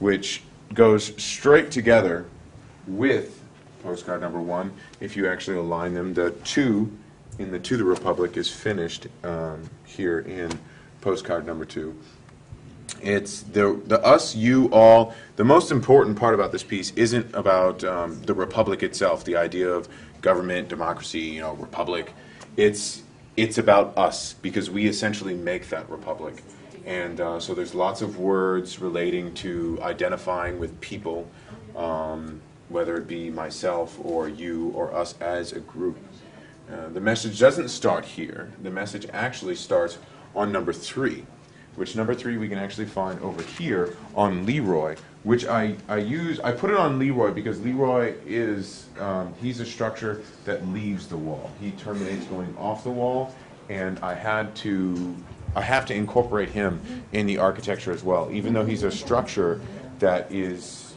which goes straight together with postcard number 1. If you actually align them, the 2 in the To the Republic is finished here in postcard number 2. It's the us, you, all. The most important part about this piece isn't about the republic itself, the idea of government, democracy, republic. It's about us, because we essentially make that republic. And so there's lots of words relating to identifying with people, whether it be myself or you or us as a group. The message doesn't start here. The message actually starts on number 3, which number 3 we can actually find over here on Leroy, which I put it on Leroy because Leroy is, he's a structure that leaves the wall. He terminates going off the wall, and I have to incorporate him in the architecture as well, even though he's a structure that is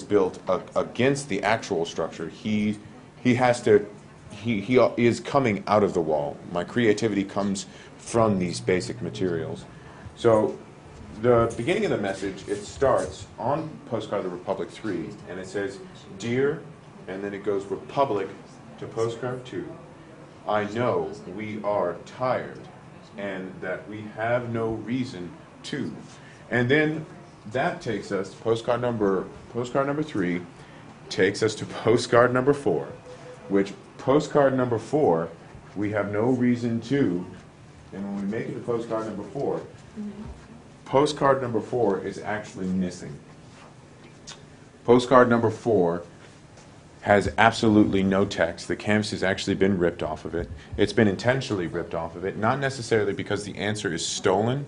built against the actual structure. He is coming out of the wall. My creativity comes from these basic materials. So the beginning of the message, it starts on Postcard of the Republic 3, and it says, "Dear," and then it goes Republic to Postcard 2. "I know we are tired and that we have no reason to." And then that takes us to postcard number 3 takes us to postcard number 4, which postcard number 4, we have no reason to, and when we make it to postcard number 4, postcard number 4 is actually missing. Postcard number 4 has absolutely no text. The canvas has actually been ripped off of it. It's been intentionally ripped off of it, not necessarily because the answer is stolen.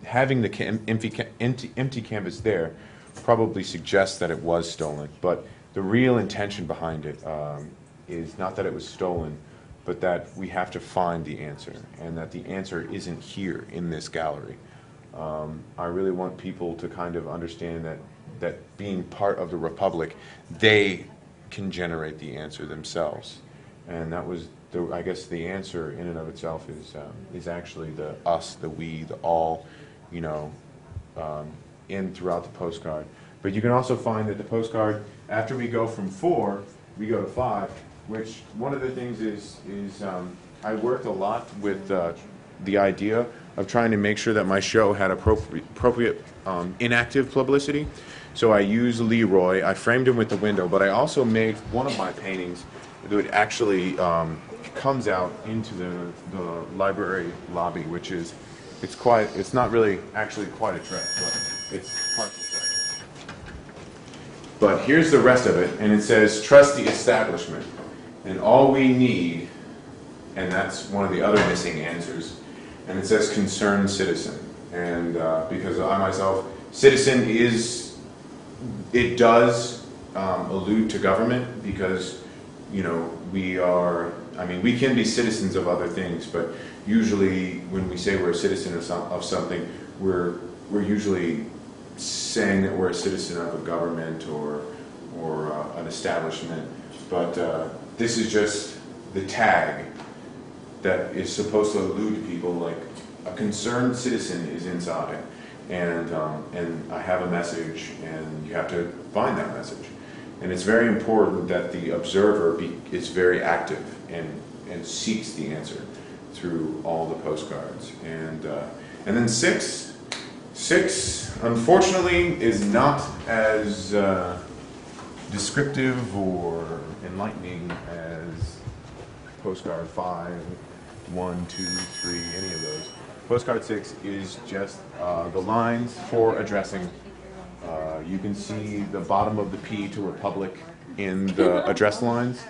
Having the empty canvas there probably suggests that it was stolen, but the real intention behind it is not that it was stolen, but that we have to find the answer, and that the answer isn't here in this gallery. I really want people to kind of understand that being part of the Republic, they can generate the answer themselves. And that was, I guess, the answer in and of itself is actually the us, the we, the all, in throughout the postcard. But you can also find that the postcard, after we go from 4, we go to 5, which one of the things is I worked a lot with the idea of trying to make sure that my show had appropriate inactive publicity. So I used Leroy. I framed him with the window, but I also made one of my paintings that actually comes out into the library lobby, which is it's not really actually quite a trek, but it's part of the trek. But here's the rest of it, and it says, "Trust the establishment, and all we need," and that's one of the other missing answers. And it says "concerned citizen," and because I myself, citizen it does allude to government, because we can be citizens of other things, but usually when we say we're a citizen of something, we're usually saying that we're a citizen of a government or an establishment. But this is just the tag that is supposed to allude to people, like a concerned citizen is inside, and I have a message, and you have to find that message. And it's very important that the observer is very active and seeks the answer through all the postcards. And then six, unfortunately, is not as descriptive or enlightening as postcard 5, 1, 2, 3, any of those. Postcard 6 is just the lines for addressing. You can see the bottom of the P to Republic in the address lines,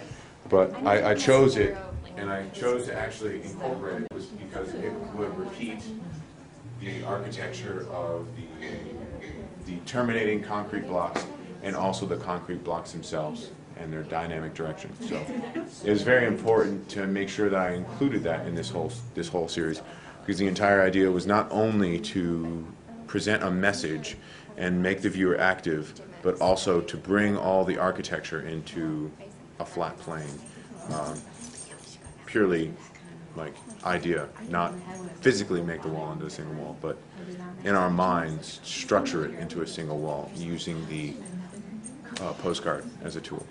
but I chose it, and I chose to actually incorporate it because it would repeat the architecture of the terminating concrete blocks, and also the concrete blocks themselves and their dynamic direction. So it was very important to make sure that I included that in this whole series, because the entire idea was not only to present a message and make the viewer active, but also to bring all the architecture into a flat plane, purely like idea, not physically make the wall into a single wall, but in our minds structure it into a single wall using the postcard as a tool.